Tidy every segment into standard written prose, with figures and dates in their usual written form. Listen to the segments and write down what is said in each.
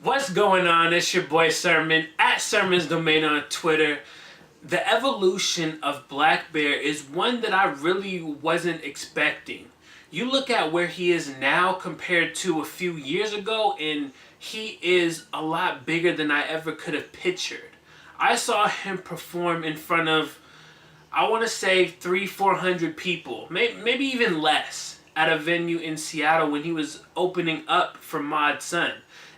What's going on? It's your boy Sermon at Sermon's Domain on Twitter. The evolution of Blackbear is one that I really wasn't expecting. You look at where he is now compared to a few years ago, and he is a lot bigger than I ever could have pictured. I saw him perform in front of, I want to say 300-400 people, maybe even less, at a venue in Seattle when he was opening up for Mod Sun.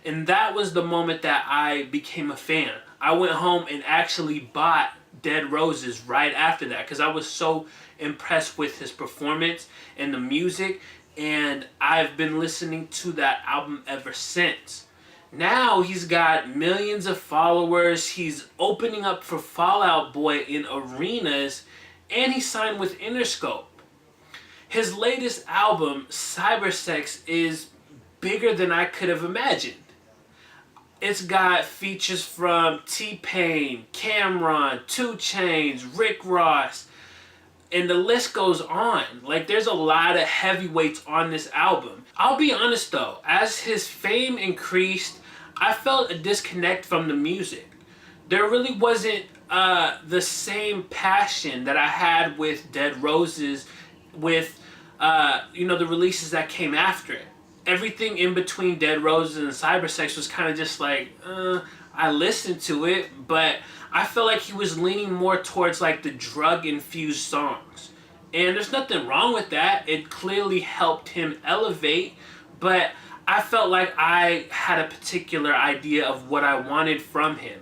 And that was the moment that I became a fan. I went home and actually bought Dead Roses right after that because I was so impressed with his performance and the music, and I've been listening to that album ever since. Now he's got millions of followers, he's opening up for Fall Out Boy in arenas, and he signed with Interscope. His latest album, Cybersex, is bigger than I could have imagined. It's got features from T-Pain, Cameron, 2 Chainz, Rick Ross, and the list goes on. Like, there's a lot of heavyweights on this album. I'll be honest though, as his fame increased, I felt a disconnect from the music. There really wasn't the same passion that I had with Dead Roses, with the releases that came after it. Everything in between Dead Roses and Cybersex was kind of just like, I listened to it, but I felt like he was leaning more towards like the drug-infused songs. And there's nothing wrong with that. It clearly helped him elevate, but I felt like I had a particular idea of what I wanted from him.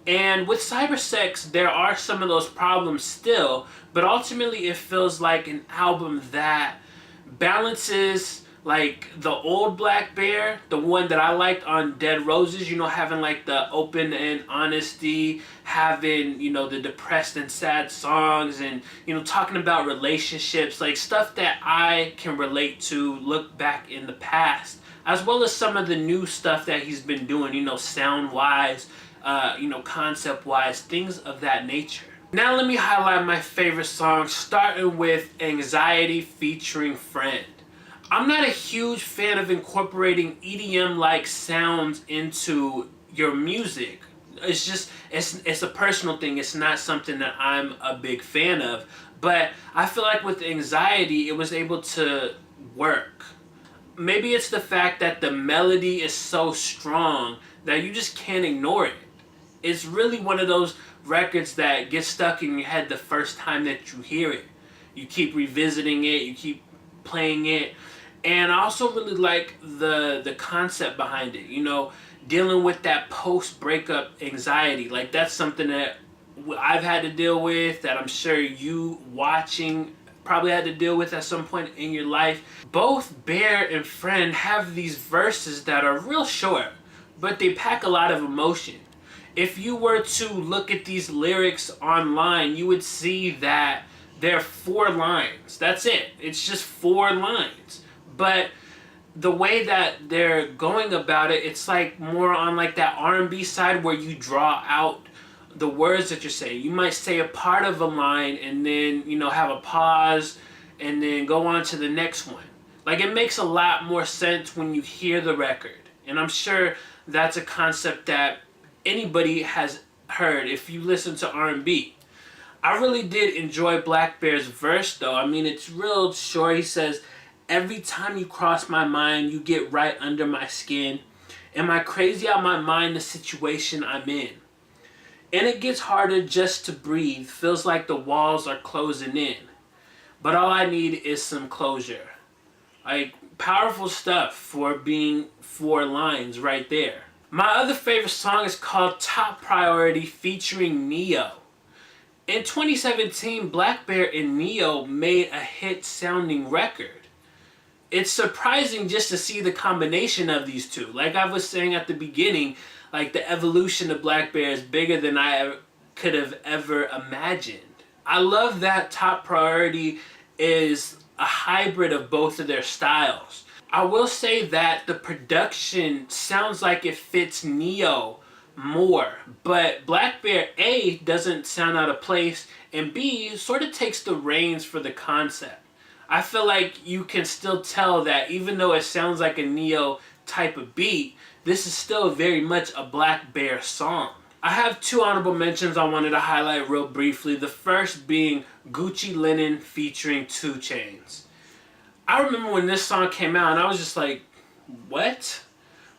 And with Cybersex, there are some of those problems still, but ultimately it feels like an album that balances like the old Blackbear, the one that I liked on Dead Roses, having like the open and honesty, having, the depressed and sad songs, and, talking about relationships, like stuff that I can relate to, look back in the past, as well as some of the new stuff that he's been doing, sound-wise, concept-wise, things of that nature. Now let me highlight my favorite songs, starting with Anxiety featuring Friend. I'm not a huge fan of incorporating EDM-like sounds into your music. It's just, it's a personal thing. It's not something that I'm a big fan of. But I feel like with Anxiety, it was able to work. Maybe it's the fact that the melody is so strong that you just can't ignore it. It's really one of those records that gets stuck in your head the first time that you hear it. You keep revisiting it, you keep playing it. And I also really like the concept behind it, dealing with that post-breakup anxiety. Like, that's something that I've had to deal with, that I'm sure you watching probably had to deal with at some point in your life. Both Bear and Friend have these verses that are real short, but they pack a lot of emotion. If you were to look at these lyrics online, you would see that they're 4 lines. That's it. It's just 4 lines. But the way that they're going about it, it's like more on like that R&B side where you draw out the words that you're saying. You might say a part of a line and then, have a pause and then go on to the next one. Like, it makes a lot more sense when you hear the record. And I'm sure that's a concept that anybody has heard if you listen to R&B. I really did enjoy Blackbear's verse though. I mean, it's real short. He says, "Every time you cross my mind, you get right under my skin. Am I crazy out my mind the situation I'm in? And it gets harder just to breathe. Feels like the walls are closing in. But all I need is some closure." Like, powerful stuff for being 4 lines right there. My other favorite song is called Top Priority featuring Neo. In 2017, Blackbear and Neo made a hit-sounding record. It's surprising just to see the combination of these two. Like I was saying at the beginning, like the evolution of Blackbear is bigger than I could have ever imagined. I love that Top Priority is a hybrid of both of their styles. I will say that the production sounds like it fits Neo more, but Blackbear A doesn't sound out of place, and B sort of takes the reins for the concept. I feel like you can still tell that even though it sounds like a Neo type of beat, this is still very much a Blackbear song. I have two honorable mentions I wanted to highlight real briefly. The first being Gucci Linen featuring 2 Chainz. I remember when this song came out and I was just like, what?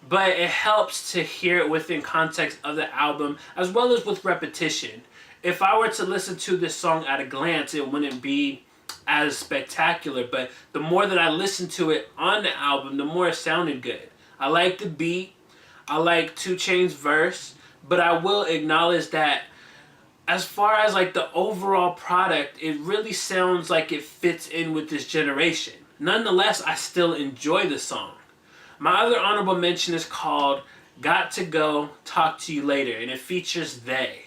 But it helps to hear it within context of the album as well as with repetition. If I were to listen to this song at a glance, it wouldn't be as spectacular, but the more that I listened to it on the album, the more it sounded good. I like the beat, I like 2 Chainz verse, but I will acknowledge that as far as like the overall product, it really sounds like it fits in with this generation. Nonetheless, I still enjoy the song. My other honorable mention is called Got to Go, Talk to You Later, and it features They.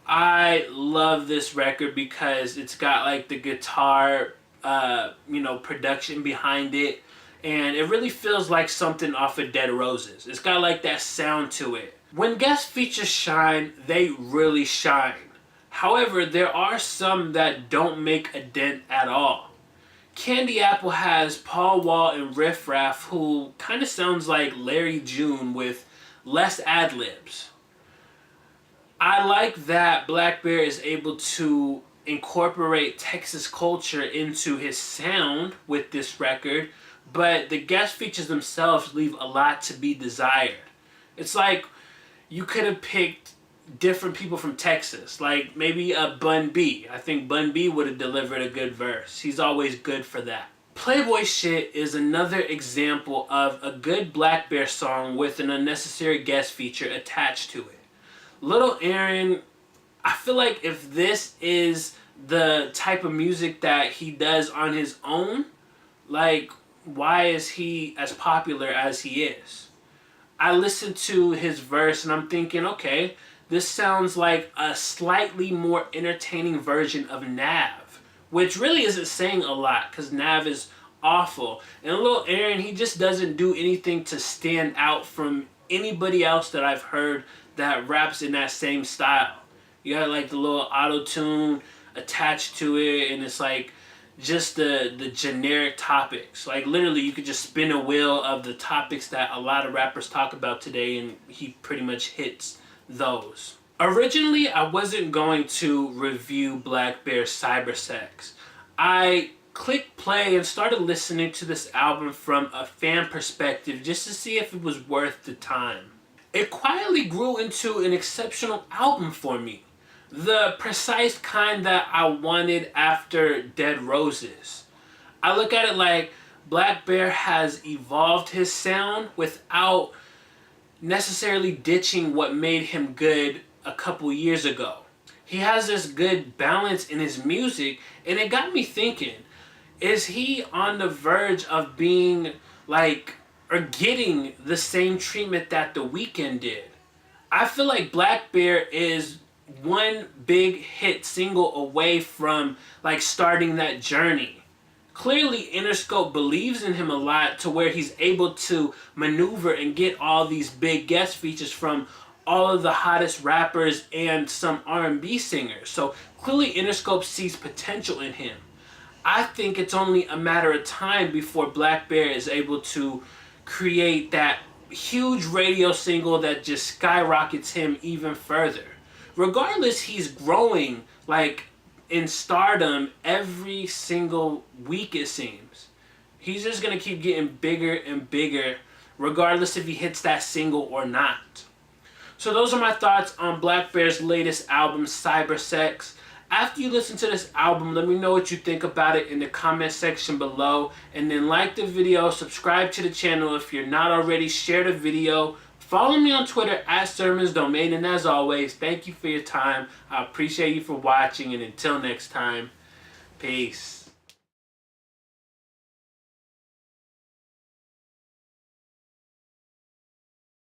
I love this record because it's got like the guitar, production behind it, and it really feels like something off of Dead Roses. It's got like that sound to it. When guest features shine, they really shine. However, there are some that don't make a dent at all. Candy Apple has Paul Wall and Riff Raff, who kind of sounds like Larry June with less ad-libs. I like that Blackbear is able to incorporate Texas culture into his sound with this record, but the guest features themselves leave a lot to be desired. It's like you could have picked different people from Texas, like maybe a Bun B. I think Bun B would have delivered a good verse. He's always good for that. Playboy Shit is another example of a good Blackbear song with an unnecessary guest feature attached to it. Little Aaron, I feel like if this is the type of music that he does on his own, like, why is he as popular as he is? I listened to his verse and I'm thinking, okay, this sounds like a slightly more entertaining version of Nav, which really isn't saying a lot because Nav is awful. And Lil Aaron, he just doesn't do anything to stand out from anybody else that I've heard that raps in that same style. You got like the little auto-tune attached to it, and it's like just the generic topics. Like literally you could just spin a wheel of the topics that a lot of rappers talk about today and he pretty much hits those. Originally, I wasn't going to review Blackbear's Cybersex. I clicked play and started listening to this album from a fan perspective just to see if it was worth the time. It quietly grew into an exceptional album for me. The precise kind that I wanted after Dead Roses. I look at it like Blackbear has evolved his sound without necessarily ditching what made him good a couple years ago. He has this good balance in his music, and it got me thinking, is he on the verge of being like, or getting the same treatment that The Weeknd did? I feel like Blackbear is one big hit single away from like starting that journey. Clearly Interscope believes in him a lot to where he's able to maneuver and get all these big guest features from all of the hottest rappers and some R&B singers. So clearly Interscope sees potential in him. I think it's only a matter of time before Blackbear is able to create that huge radio single that just skyrockets him even further. Regardless, he's growing like in stardom every single week, it seems. He's just gonna keep getting bigger and bigger regardless if he hits that single or not. So those are my thoughts on Blackbear's latest album, Cybersex. After you listen to this album, let me know what you think about it in the comment section below. And then like the video, subscribe to the channel if you're not already, share the video. Follow me on Twitter at Sermons Domain. And as always, thank you for your time. I appreciate you for watching. And until next time, peace.